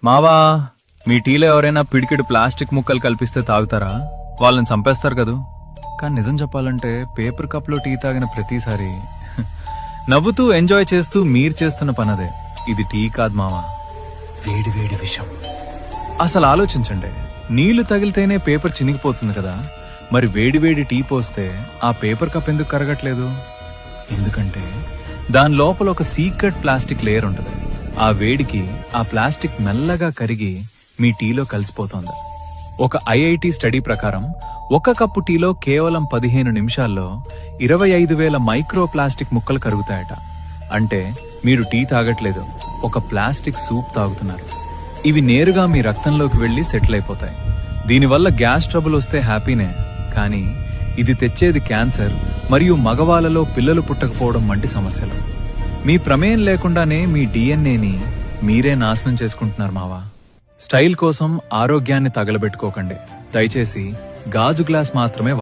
మావా, మీ టీలో ఎవరైనా పిడికిడు ప్లాస్టిక్ ముక్కలు కల్పిస్తే తాగుతారా? వాళ్ళని చంపేస్తారు కదూ. కానీ నిజం చెప్పాలంటే పేపర్ కప్ లో టీ తాగిన ప్రతిసారి నవ్వుతూ ఎంజాయ్ చేస్తూ మీరు చేస్తున్న పనదే. ఇది టీ కాదు మావా, వేడి వేడి విషం. అసలు ఆలోచించండి, నీళ్లు తగిలితేనే పేపర్ చినిగిపోతుంది కదా, మరి వేడి వేడి టీ పోస్తే ఆ పేపర్ కప్ ఎందుకు కరగట్లేదు? ఎందుకంటే దాని లోపల ఒక సీక్రెట్ ప్లాస్టిక్ లేయర్ ఉంటుంది. ఆ వేడికి ఆ ప్లాస్టిక్ మెల్లగా కరిగి మీ టీలో కలిసిపోతోంది. ఒక ఐఐటి స్టడీ ప్రకారం ఒక కప్పు టీలో కేవలం 15 నిమిషాల్లో 25,000 మైక్రో ప్లాస్టిక్ ముక్కలు కరుగుతాయట. అంటే మీరు టీ తాగట్లేదు, ఒక ప్లాస్టిక్ సూప్ తాగుతున్నారు. ఇవి నేరుగా మీ రక్తంలోకి వెళ్లి సెటిల్ అయిపోతాయి. దీనివల్ల గ్యాస్ ట్రబుల్ వస్తే హ్యాపీనే, కానీ ఇది తెచ్చేది క్యాన్సర్ మరియు మగవాళ్ళలో పిల్లలు పుట్టకపోవడం వంటి సమస్యలు. మీ ప్రమేయం లేకుండానే మీ డిఎన్ఏని మీరే నాశనం చేసుకుంటున్నారు మావా. స్టైల్ కోసం ఆరోగ్యాన్ని తగలబెట్టుకోకండి. దయచేసి గాజు గ్లాస్ మాత్రమే